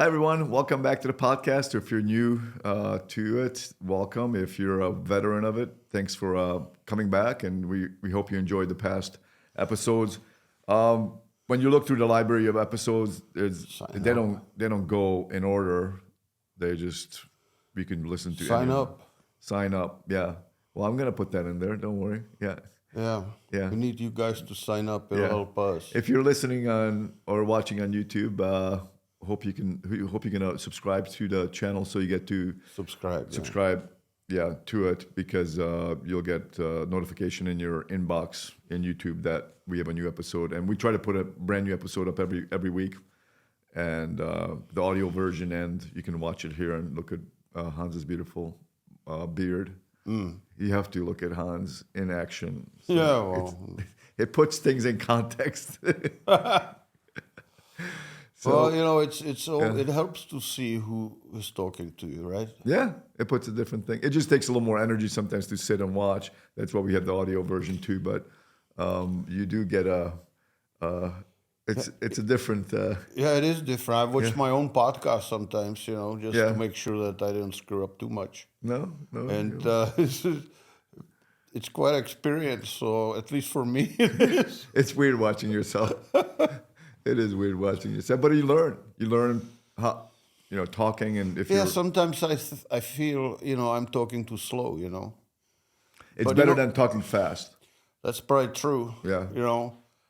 Hi, everyone. Welcome back to the podcast. If you're new to it, welcome. If you're a veteran of it, thanks for coming back. And we hope you enjoyed the past episodes. When you look through the library of episodes, they don't go in order. They just you can listen to Sign any of them. up. Sign up. Yeah. Well, I'm gonna put that in there. Don't worry. Yeah. Yeah. Yeah. We need you guys to sign up. It'll help us. If you're listening on or watching on YouTube, hope you can subscribe to the channel so you get to Subscribe. subscribe to it because you'll get notification in your inbox in YouTube that we have a new episode, and we try to put a brand new episode up every week, and the audio version, and you can watch it here and look at Hans's beautiful beard. You have to look at Hans in action. So Yeah, well. it puts things in context. Well, it helps to see who is talking to you, right? Yeah, it puts a different thing. It just takes a little more energy sometimes to sit and watch. That's why we have the audio version too. But you do get it's a different. Yeah, it is different. I watch my own podcast sometimes, just to make sure that I don't screw up too much. No. And it's quite an experience. So at least for me, it is. It's weird watching yourself. It is weird watching yourself, but you learn. You learn how, talking, and if you're Sometimes I feel I'm talking too slow. It's But, better than talking fast. That's probably true. Yeah.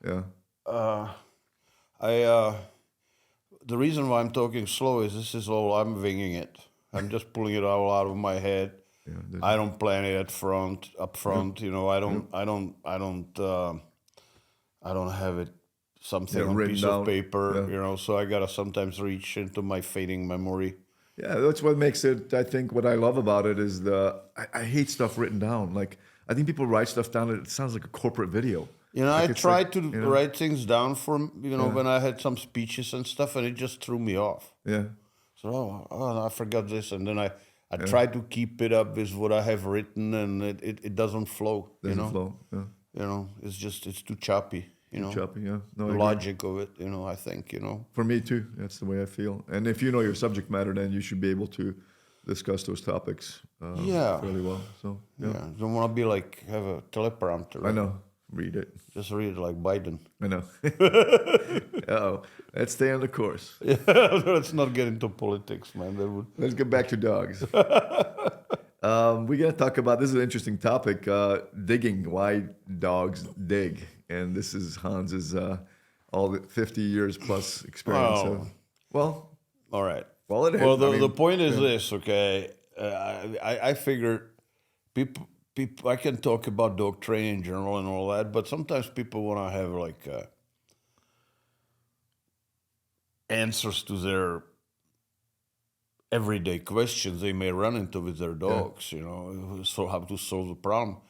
Yeah. The reason why I'm talking slow is this is all I'm winging it. I'm just pulling it all out of my head. Yeah, I don't plan it up front. I don't have it something on a written piece down. of paper. Yeah. So I gotta sometimes reach into my fading memory. Yeah, that's what makes it. I think what I love about it is I hate stuff written down. Like I think people write stuff down. It sounds like a corporate video. I it's tried like, to write things down for when I had some speeches and stuff, and it just threw me off. Yeah. So I forgot this, and then I try to keep it up with what I have written, and it doesn't flow. Doesn't flow. Yeah. It's too choppy. Choppy. Yeah. No, I The agree. logic of it. I think. For me too. That's the way I feel. And if you know your subject matter, then you should be able to discuss those topics fairly well. So Yeah. Don't want to be like have a teleprompter. I know. Read it. Just read it like Biden. I know. Uh-oh. Let's stay on the course. Let's not get into politics, man. Let's get back to dogs. We're going to talk about, this is an interesting topic, digging, why dogs dig. And this is Hans's all the 50 years plus experience. Oh. Well, All right. well, it is. Well, I mean, the point is this, okay? I figured people. I can talk about dog training in general and all that, but sometimes people want to have like answers to their everyday questions they may run into with their dogs. So how to solve the problem.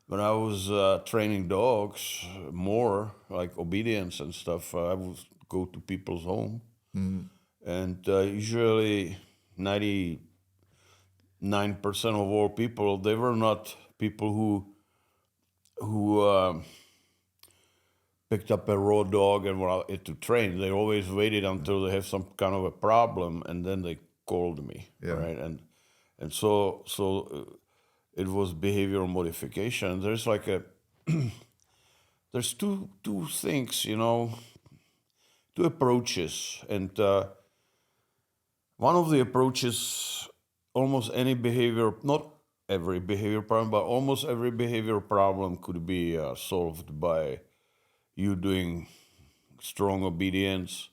When I was training dogs more, like obedience and stuff, I would go to people's home, and usually 99% of all people, they were not people who picked up a raw dog and were out to train. They always waited until they have some kind of a problem, and then they called me, right? And so it was behavioral modification. There's like there's two things, two approaches, and one of the approaches, almost any behavior, not every behavior problem, but almost every behavior problem could be solved by you doing strong obedience,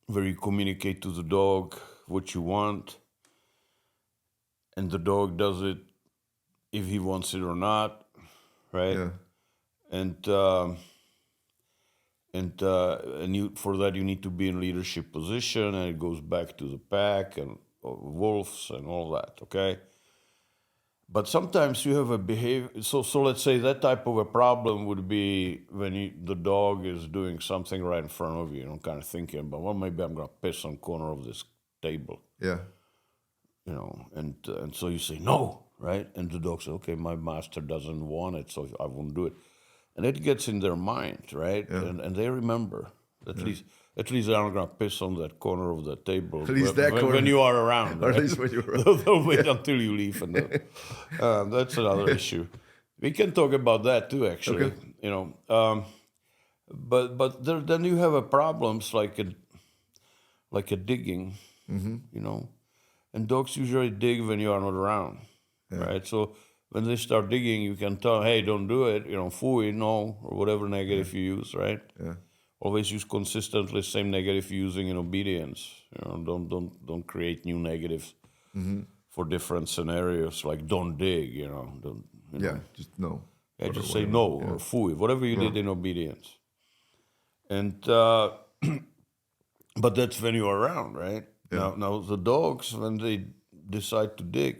where you communicate to the dog what you want, and the dog does it if he wants it or not, right? Yeah. And for that you need to be in leadership position, and it goes back to the pack and wolves and all that, okay? But sometimes you have a behavior. So let's say that type of a problem would be when the dog is doing something right in front of you, kind of thinking about, well, maybe I'm gonna piss on the corner of this table, Yeah. and so you say no, right? And the dog says, okay, my master doesn't want it, so I won't do it, and it gets in their mind, right? Yeah. And they remember. At At least they're not gonna piss on that corner of the table. At least that when corner. you are around. Or at Right? least when you're They'll wait until you leave, and then, that's another issue. We can talk about that too, actually. Okay. You know, but then you have a problems like a digging. You know, and dogs usually dig when you are not around, right? So when they start digging, you can tell, hey, don't do it. You know, fooey, no, or whatever negative you use, right? Yeah. Always use consistently same negative you're using in obedience. You know, don't create new negatives for different scenarios. Like don't dig. You know, don't. You Yeah. know. Just no. Yeah, Or just say whatever. no Yeah. or fooey, whatever you did in obedience. And but that's when you're around, right? Now the dogs, when they decide to dig,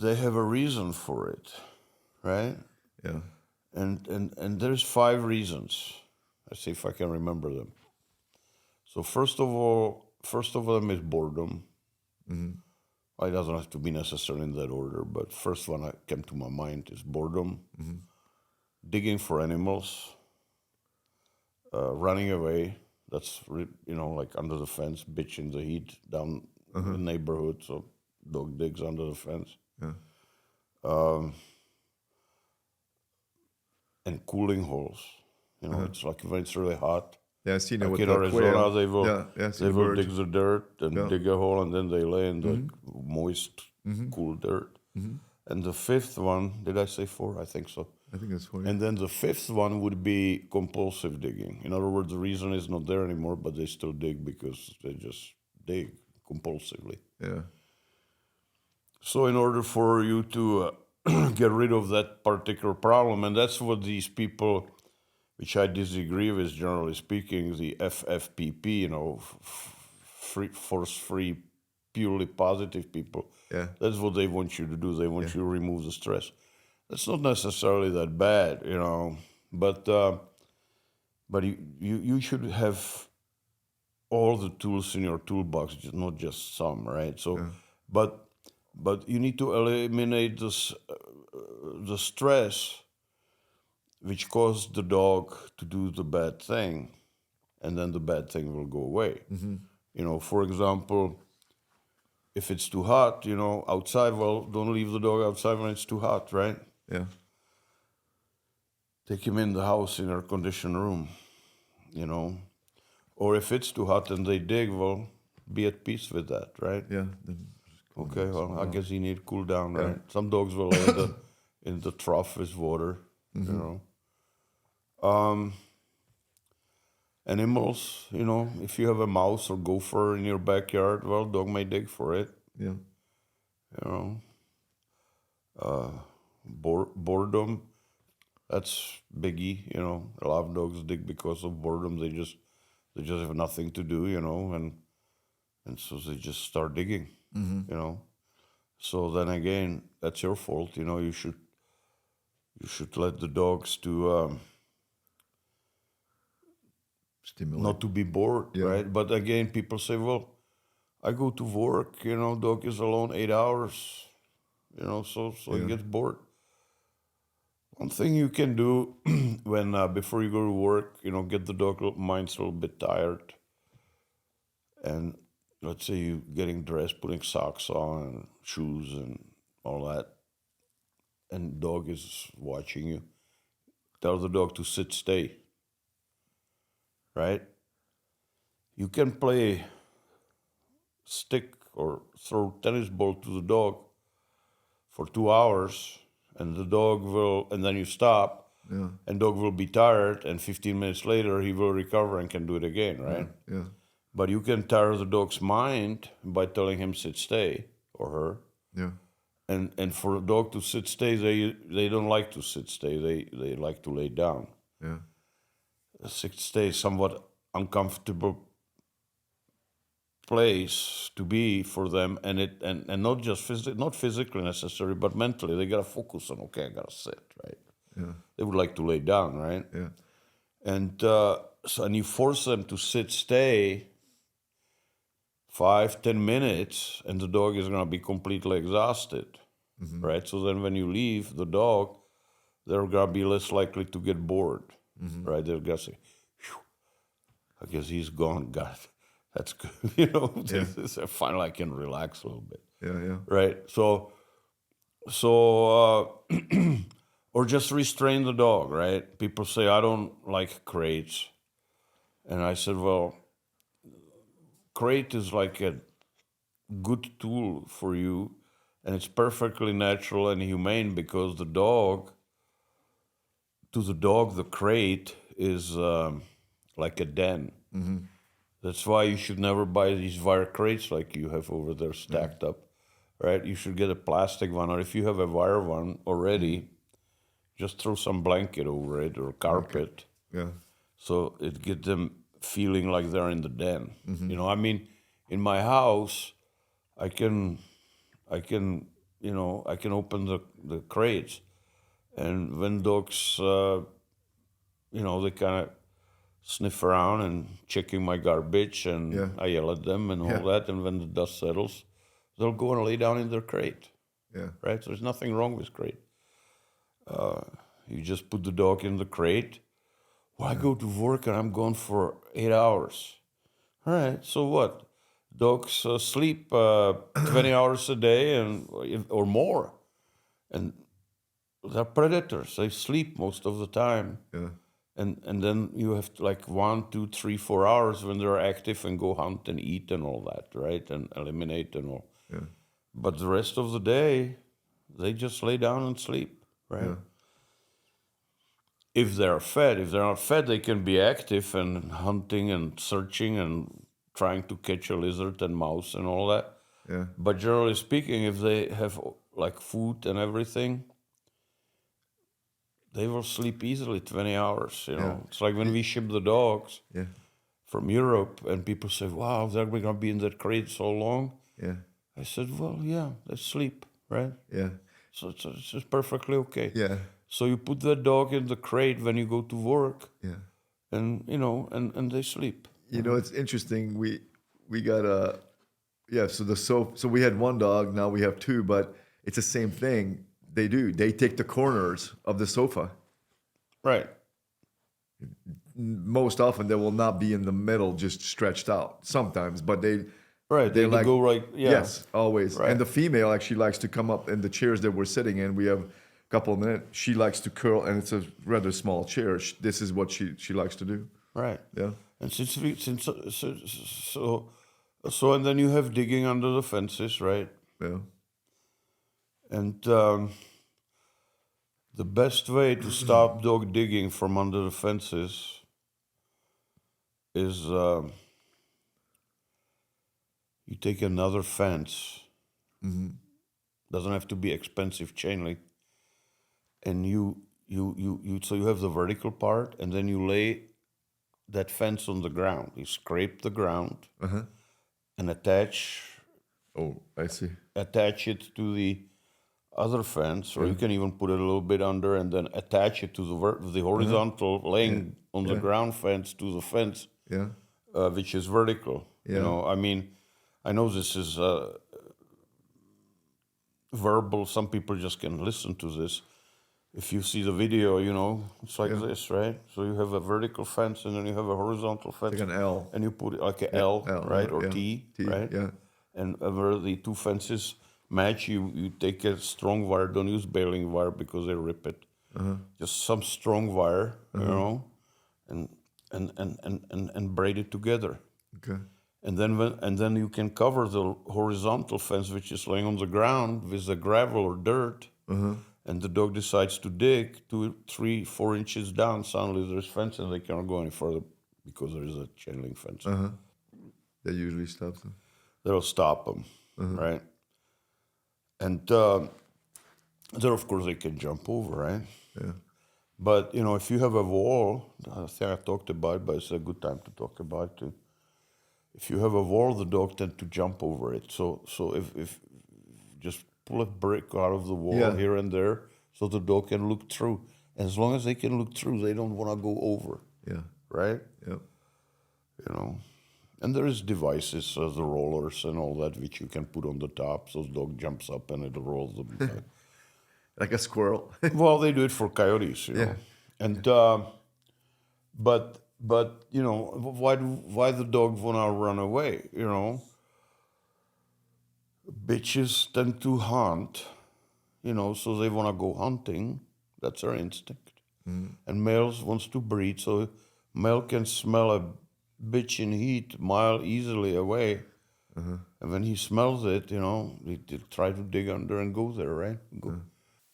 they have a reason for it, right? Yeah. And there's 5 reasons. Let's see if I can remember them. So first of them is boredom. It doesn't have to be necessarily in that order, but first one that came to my mind is boredom, digging for animals, running away. That's like under the fence, bitching the heat down the neighborhood. So dog digs under the fence. And cooling holes. You know, it's like when it's really hot. Yeah, I seen it Like with in the Arizona, quail. they will Yeah, they will dig the dirt and Yeah. dig a hole, and then they lay in the moist, cool dirt. And the 5th one, did I say 4? I think so. I think that's for you. And then the 5th one would be compulsive digging. In other words, the reason is not there anymore, but they still dig because they just dig compulsively. Yeah. So in order for you to get rid of that particular problem, and that's what these people, which I disagree with, generally speaking, the FFPP, you know, force-free, purely positive people, Yeah. that's what they want you to do. They want you to remove the stress. That's not necessarily that bad, you know, but you should have all the tools in your toolbox, not just some, right? So, but you need to eliminate the stress which caused the dog to do the bad thing, and then the bad thing will go away. You know, for example, if it's too hot, you know, outside, well, don't leave the dog outside when it's too hot, right? Yeah. Take him in the house in air-conditioned room, you know. Or if it's too hot and they dig, well, be at peace with that, right? Yeah. Then Okay, well, I guess he need to cool down, right? Some dogs will lay in the trough with water, you know. Animals, you know, if you have a mouse or gopher in your backyard, well, dog may dig for it, Yeah. you know. Boredom, that's biggie, you know. A lot of dogs dig because of boredom. They just have nothing to do, you know, and so they just start digging, you know. So then again, that's your fault, you know. You should let the dogs to Stimulate. not to be bored, right? But again, people say, well, I go to work, you know, dog is alone 8 hours, you know, so he gets bored. One thing you can do when before you go to work, you know, get the dog mind's a little bit tired, and let's say you getting dressed, putting socks on, and shoes, and all that, and dog is watching you. Tell the dog to sit, stay. Right? You can play stick or throw tennis ball to the dog for 2 hours, and the dog will, and then you stop, and dog will be tired, and 15 minutes later he will recover and can do it again, right? Yeah. But you can tire the dog's mind by telling him sit, stay, or her. Yeah. And for a dog to sit, stay, they don't like to sit, stay. They like to lay down. Yeah. Sit, stay is somewhat uncomfortable place to be for them, and not just not physically necessary, but mentally. They gotta focus on, okay, I gotta sit, right? Yeah. They would like to lay down, right? Yeah. And and you force them to sit, stay 5-10 minutes, and the dog is gonna be completely exhausted, right? So then when you leave the dog, they're gonna be less likely to get bored, right? They're gonna say, I guess he's gone. God, that's good. You know, Yeah. finally I can relax a little bit. Yeah, yeah. Right. So or just restrain the dog, right? People say, I don't like crates. And I said, well, crate is like a good tool for you, and it's perfectly natural and humane because to the dog, the crate is like a den. That's why you should never buy these wire crates like you have over there stacked up, right? You should get a plastic one, or if you have a wire one already, just throw some blanket over it or carpet, Yeah. so it gets them feeling like they're in the den. You know, I mean, in my house, I can, I can open the crates, and when dogs, they kind of sniff around and checking my garbage, and Yeah. I yell at them and all Yeah. that. And when the dust settles, they'll go and lay down in their crate, Yeah. right? So there's nothing wrong with crate. You just put the dog in the crate. Well, I go to work and I'm gone for 8 hours. All right, so what? Dogs sleep 20 hours a day or more, and they're predators. They sleep most of the time. Yeah. And then you have to, like 1, 2, 3, 4 hours when they're active and go hunt and eat and all that, right? And eliminate and all. Yeah. But the rest of the day, they just lay down and sleep, right? Yeah. If they're fed. If they're not fed, they can be active and hunting and searching and trying to catch a lizard and mouse and all that. Yeah. But generally speaking, if they have like food and everything, they will sleep easily 20 hours, you know. Yeah. It's like when we ship the dogs Yeah. from Europe and people say, wow, they're going to be in that crate so long. Yeah. I said, well, yeah, they sleep, right? Yeah. So it's just perfectly okay. Yeah. So you put that dog in the crate when you go to work, Yeah. and and they sleep. You know, it's interesting. We got a so we had one dog, now we have two, but it's the same thing. They take the corners of the sofa. Right. Most often they will not be in the middle, just stretched out. Sometimes, but Right. they They like go right. Yeah. yes, always. Right. And the female actually likes to come up in the chairs that we're sitting in. We have a couple of minutes. She likes to curl, and it's a rather small chair. This is what she likes to do. Right. Yeah. And so and then you have digging under the fences, right? Yeah. And the best way to stop dog digging from under the fences is you take another fence. Doesn't have to be expensive chain link. And you so you have the vertical part, and then you lay that fence on the ground. You scrape the ground and attach Oh, I see. it to the other fence, or you can even put it a little bit under and then attach it to the horizontal, laying on the ground fence to the fence, Yeah. which is vertical. You Yeah. know, I mean, I know this is verbal. Some people just can listen to this. If you see the video, you know, it's like this, right? So you have a vertical fence and then you have a horizontal fence. Like an L. And you put it like a L, right? Or yeah. T, T, right? yeah. And where the two fences match, you take a strong wire. Don't use baling wire because they rip it. Just some strong wire, you know, and braid it together. Okay. And then you can cover the horizontal fence, which is laying on the ground, with the gravel or dirt. And the dog decides to dig 2, 3, 4 inches down. Suddenly there's fence, and they cannot go any further because there is a chain link fence. That usually stops them. That'll stop them, right? And there, of course, they can jump over, right? Yeah. But you know, if you have a wall, I think I talked about it, but it's a good time to talk about it too. If you have a wall, the dog tend to jump over it. So if just pull a brick out of the wall here and there, so the dog can look through. As long as they can look through, they don't want to go over. Yeah. Right? Yep. You know, and there is devices, the rollers and all that, which you can put on the top, so the dog jumps up and it rolls them back. Like a squirrel. Well, they do it for coyotes, you know. And but but why the dog wanna run away? Bitches tend to hunt, so they wanna go hunting. That's their instinct. And males wants to breed, so male can smell a bitch in heat mile easily away. And when he smells it, he try to dig under and go there, right? Go.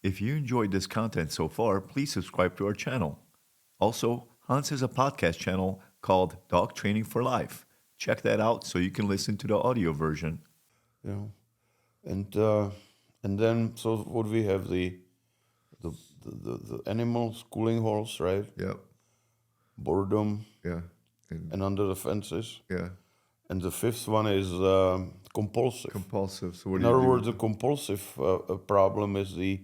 If you enjoyed this content so far, please subscribe to our channel. Also, Hans has a podcast channel called Dog Training for Life. Check that out so you can listen to the audio version. Yeah. And then so what we have the animal schooling halls, right? Yep. Boredom Yeah. and under the fences. Yeah. And the fifth one is compulsive. Compulsive. So what In do you other do? words, the compulsive problem is the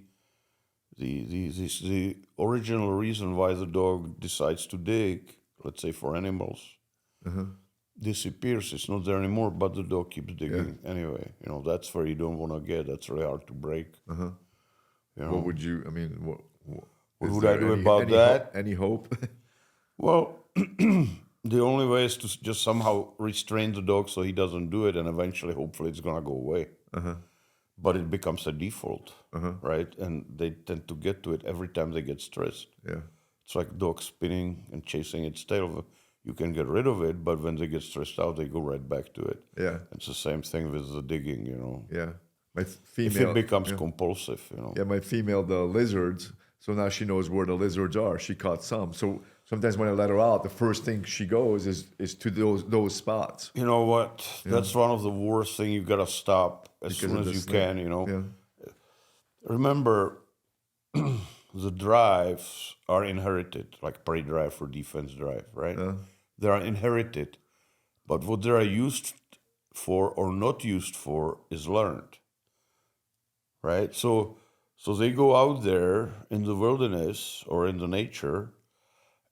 original reason why the dog decides to dig, let's say for animals, disappears. It's not there anymore, but the dog keeps digging anyway. That's where you don't want to get. That's really hard to break. What would you? I mean, what What is would I there do about that? Any hope? Well, the only way is to just somehow restrain the dog so he doesn't do it, and eventually, hopefully, it's gonna go away. But it becomes a default, right? And they tend to get to it every time they get stressed. Yeah. It's like dog spinning and chasing its tail. You can get rid of it, but when they get stressed out, they go right back to it. Yeah. It's the same thing with the digging, Yeah. My If female. it becomes compulsive, Yeah, my female, the lizards. So now she knows where the lizards are. She caught some. So sometimes when I let her out, the first thing she goes is to those spots. You know what? That's one of the worst things you gotta stop as soon as you can. Yeah. Remember, the drives are inherited, like prey drive or defense drive, right? They are inherited, but what they are used for or not used for is learned, right? So they go out there in the wilderness or in the nature,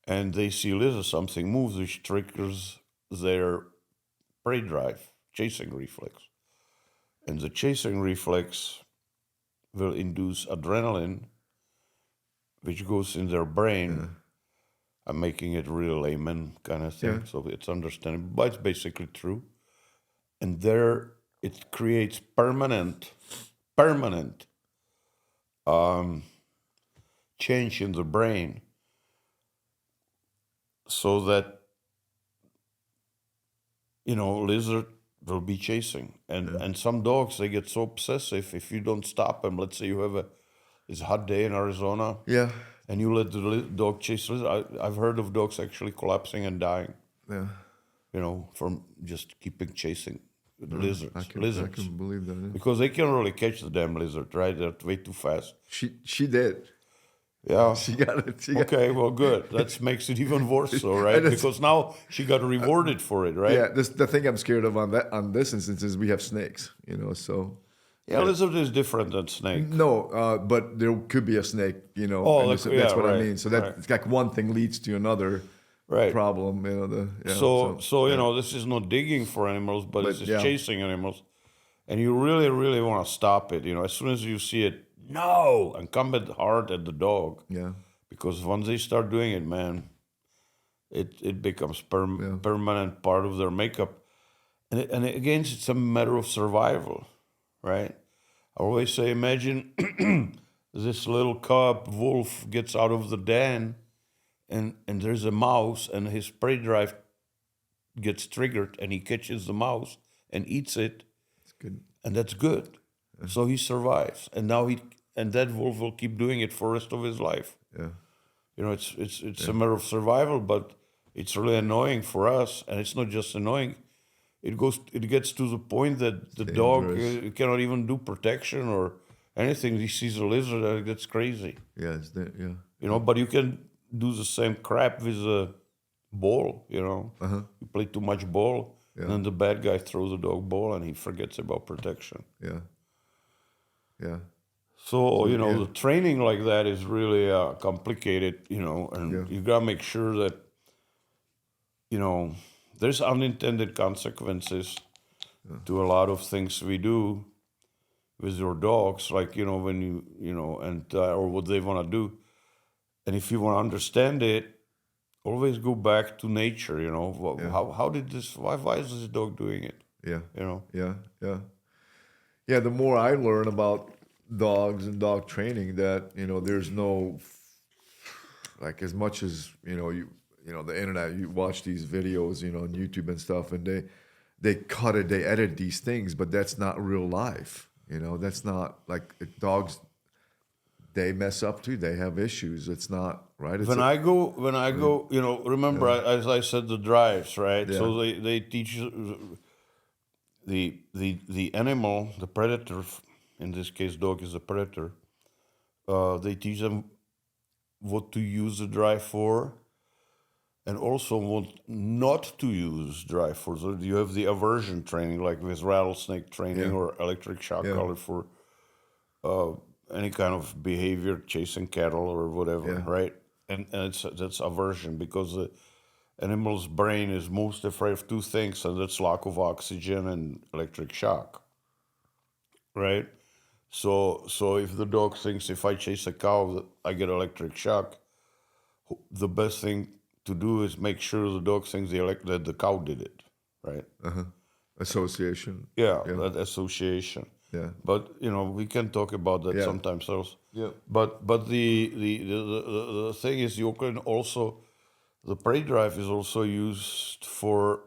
and they see lizard, something moves, which triggers their prey drive, chasing reflex, and the chasing reflex will induce adrenaline, which goes in their brain. I'm making it real layman kind of thing, so it's understandable, but it's basically true. And there, it creates permanent change in the brain, so that lizard will be chasing, and some dogs, they get so obsessive if you don't stop them. Let's say you have it's a hot day in Arizona, Yeah. and you let the dog chase lizard. I've heard of dogs actually collapsing and dying, Yeah. from just keeping chasing lizards. I can believe that. Yeah. Because they can't really catch the damn lizard, right? They're way too fast. She did. Yeah. She got it. Okay, well, good. That makes it even worse, so right? Because now she got rewarded for it, right? Yeah. The thing I'm scared of on this instance is we have snakes. So. Yeah, lizard is different than snake. No, but there could be a snake. Oh, and that's what right, I mean. So that it's like one thing leads to another. Right. Problem. This is not digging for animals, but it's just chasing animals, and you really, really want to stop it. As soon as you see it, no, and come hard at the dog. Yeah. Because once they start doing it, man, it becomes permanent part of their makeup, and again, it's a matter of survival, right? I always say, imagine this little cub wolf gets out of the den. And there's a mouse, and his prey drive gets triggered, and he catches the mouse and eats it. It's good. And that's good. Yeah. So he survives, and now that wolf will keep doing it for the rest of his life. Yeah. It's a matter of survival, but it's really annoying for us, and it's not just annoying. It gets to the point that the dog cannot even do protection or anything. He sees a lizard, and that's crazy. Yeah. But you can do the same crap with a ball, You play too much ball, and then the bad guy throws a dog ball, and he forgets about protection. Yeah. Yeah. So the training like that is really complicated, and you gotta make sure that, there's unintended consequences to a lot of things we do with your dogs, like, when or what they want to do. And if you want to understand it, always go back to nature. Yeah. How did this? Why is this dog doing it? Yeah. You know. Yeah. Yeah. Yeah. The more I learn about dogs and dog training, that there's no, like, as much as the internet, you watch these videos on YouTube and stuff, and they cut it, they edit these things, but that's not real life. That's not like dogs. They mess up too. They have issues. It's not right. It's When a I go, remember, as I said, the drives, right? yeah, So they teach the animal, the predator, in this case, dog is a predator. They teach them what to use the drive for, and also what not to use drive for. So you have the aversion training, like with rattlesnake training yeah, or electric shock yeah, collar for any kind of behavior, chasing cattle or whatever, yeah, right? And that's aversion, because the animal's brain is most afraid of two things, and that's lack of oxygen and electric shock, right? So if the dog thinks if I chase a cow that I get electric shock, the best thing to do is make sure the dog thinks that the cow did it, right? association. Yeah, Yeah, that association. yeah, But we can talk about that yeah, sometimes else. yeah, But the thing is, you can also, the prey drive is also used for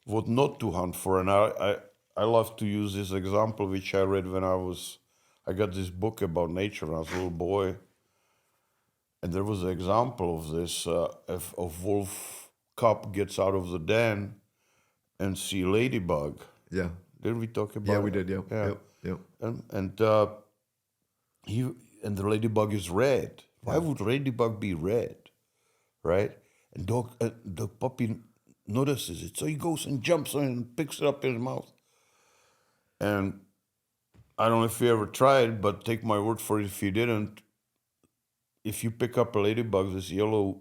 what not to hunt for. And I love to use this example, which I read when I got this book about nature when I was a little boy. And there was an example of this. If a wolf cub gets out of the den and see a ladybug, yeah, didn't we talk yeah. about We it? did. Yep, Yeah. yep, yep. And he and the ladybug is red. Why would ladybug be red, right? And the puppy notices it, so he goes and jumps on it and picks it up in his mouth. And I don't know if you ever tried, but take my word for it, if you didn't, if you pick up a ladybug, this yellow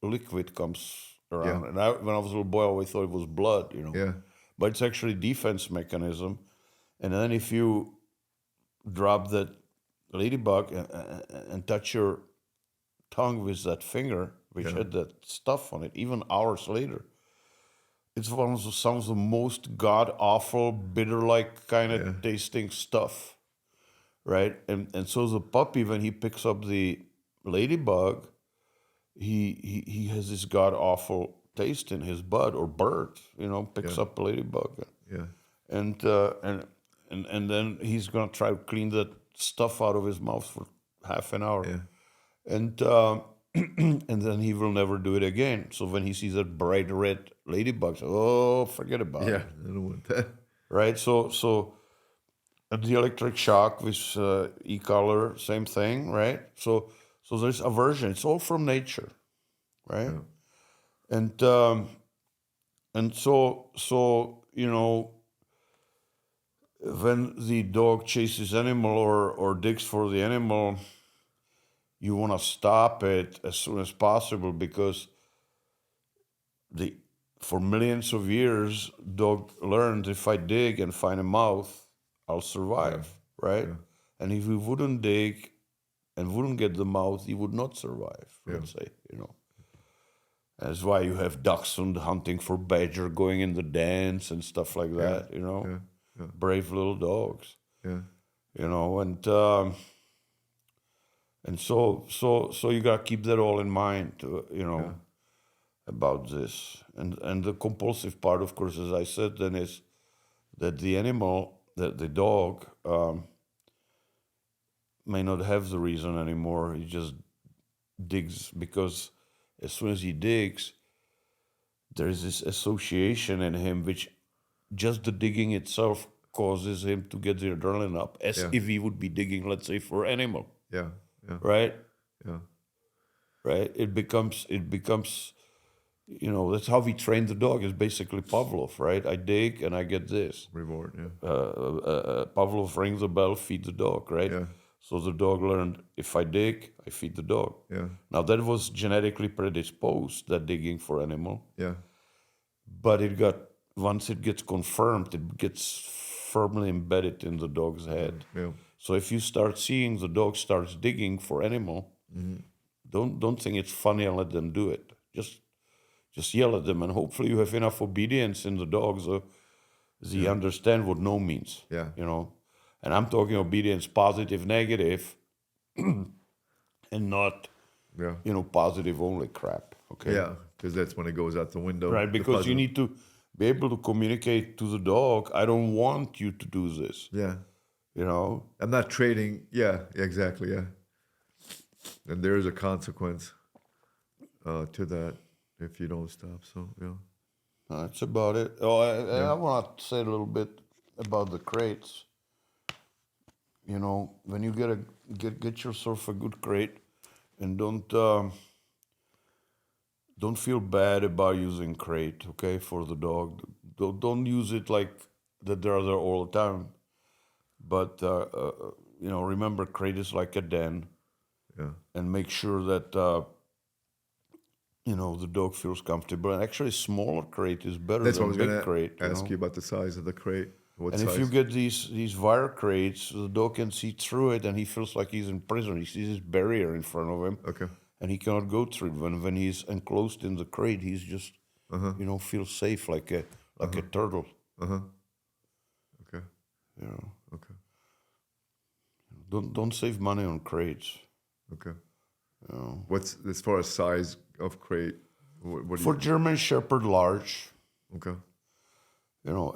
liquid comes Yeah, around. And when I was a little boy, I always thought it was blood, yeah, but it's actually defense mechanism. And then if you drop that ladybug and touch your tongue with that finger, which yeah, had that stuff on it, even hours later, it's one of some of the most god awful, bitter like kind of yeah, tasting stuff, right? And so the puppy, when he picks up the ladybug, he has this god awful taste in his butt, or bird, picks yeah, up a ladybug, yeah, and and then he's gonna try to clean that stuff out of his mouth for half an hour, yeah, and and then he will never do it again. So when he sees that bright red ladybug, oh, forget about yeah. it, I don't want that. right? So the electric shock with e-collar, same thing, right? So there's aversion. It's all from nature, right? Yeah, And so when the dog chases animal or digs for the animal, you want to stop it as soon as possible, because the for millions of years dog learned, if I dig and find a mouth, I'll survive, right? yeah, And if he wouldn't dig and wouldn't get the mouth, he would not survive, yeah, let's say. That's why you have dachshund hunting for badger, going in the dens and stuff like that, yeah, yeah, brave little dogs, yeah, and so you gotta keep that all in mind, yeah, about this. And the compulsive part, of course, as I said, then is that the animal, that the dog, may not have the reason anymore. He just digs because as soon as he digs, there's this association in him, which just the digging itself causes him to get the adrenaline up, as Yeah. if he would be digging, let's say, for animal, yeah, yeah, right? yeah, Right? It becomes, that's how we train the dog. Is basically Pavlov, right? I dig and I get this. reward. Yeah, Pavlov rings the bell, feed the dog, right? yeah, So the dog learned, if I dig, I feed the dog. yeah, Now that was genetically predisposed, that digging for animal, yeah, but once it gets confirmed, it gets firmly embedded in the dog's head. yeah, So if you start seeing the dog starts digging for animal, Don't think it's funny and let them do it. Just yell at them, and hopefully you have enough obedience in the dog so they understand what no means. Yeah. You know, and I'm talking obedience, positive, negative, and not Yeah. positive only crap. Okay. Yeah, because that's when it goes out the window. Right, the because you positive. need to be able to communicate to the dog, I don't want you to do this. Yeah. You know? I'm not trading. Yeah, exactly. Yeah. And there is a consequence to that if you don't stop. So, yeah. That's about it. Oh, I want to say a little bit about the crates. You know, when you get yourself a good crate, and don't feel bad about using crate, okay, for the dog. Don't use it like that they're there all the time. But remember, crate is like a den, Yeah. and make sure that the dog feels comfortable. And actually, smaller crate is better That's what I than was big going crate. to ask you about the size of the crate. What And size? if you get these wire crates, the dog can see through it, and he feels like he's in prison. He sees this barrier in front of him, Okay. and he cannot go through it. When he's enclosed in the crate, he's just feels safe like a turtle. Okay. You know, Okay. don't save money on crates. Okay. You know. What's as far as size of crate? What do For German Shepherd, large. you? Okay.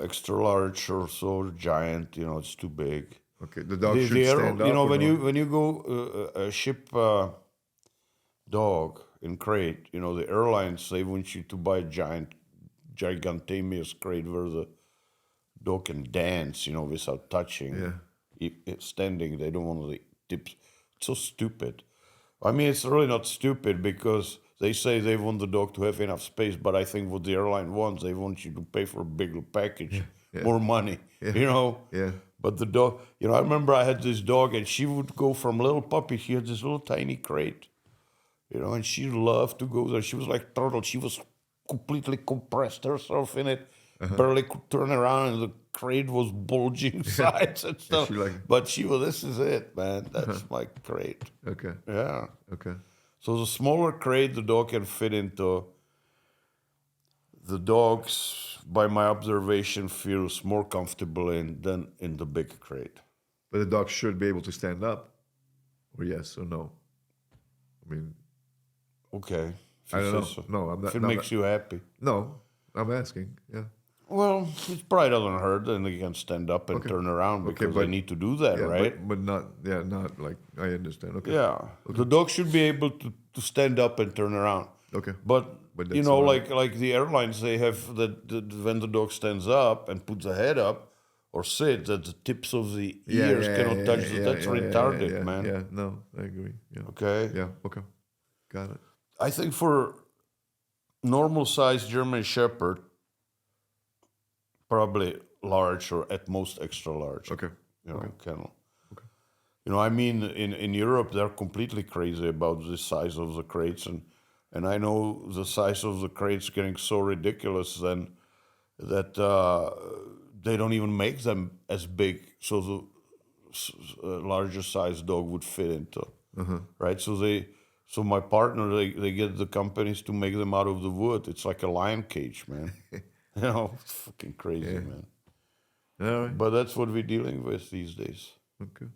Extra large or so giant. It's too big. Okay. The dog should stand up. Or when no? you go ship dog in crate, the airlines, they want you to buy a gigantamous crate where the dog can dance, without touching. Yeah. Standing, they don't want the tips. It's so stupid. I mean, it's really not stupid because they say they want the dog to have enough space, but I think what the airline wants, they want you to pay for a bigger package, more money, Yeah. But the dog, I remember I had this dog, and she would go from little puppy. She had this little tiny crate, and she loved to go there. She was like turtle. She was completely compressed herself in it, barely could turn around, and the crate was bulging sides and stuff. But this is it, man. That's my crate. Okay. Yeah. Okay. So the smaller crate the dog can fit into, the dogs, by my observation, feels more comfortable in than in the big crate. But the dog should be able to stand up, or yes or no. I mean, Okay. If I you don't say know. so. No, I'm not. If it no, makes you happy. No, I'm asking. Yeah. Well, it probably doesn't hurt, and they can stand up and turn around because they need to do that, Yeah, right? but not. Yeah, not like I understand. Okay. Yeah. The dog should be able to stand up and turn around. Okay. But that's like the airlines, they have that when the dog stands up and puts the head up or sits, that the tips of the ears cannot touch. That's retarded, man. Yeah. No, I agree. Yeah. Okay. Yeah. Okay. Got it. I think for normal size German Shepherd, probably large or at most extra large. Okay. Kennel. I mean, in Europe, they're completely crazy about the size of the crates, and I know the size of the crates getting so ridiculous then that they don't even make them as big, so the larger size dog would fit into, right? So my partner, they get the companies to make them out of the wood. It's like a lion cage, man. It's fucking crazy, man. All right. But that's what we're dealing with these days. Okay.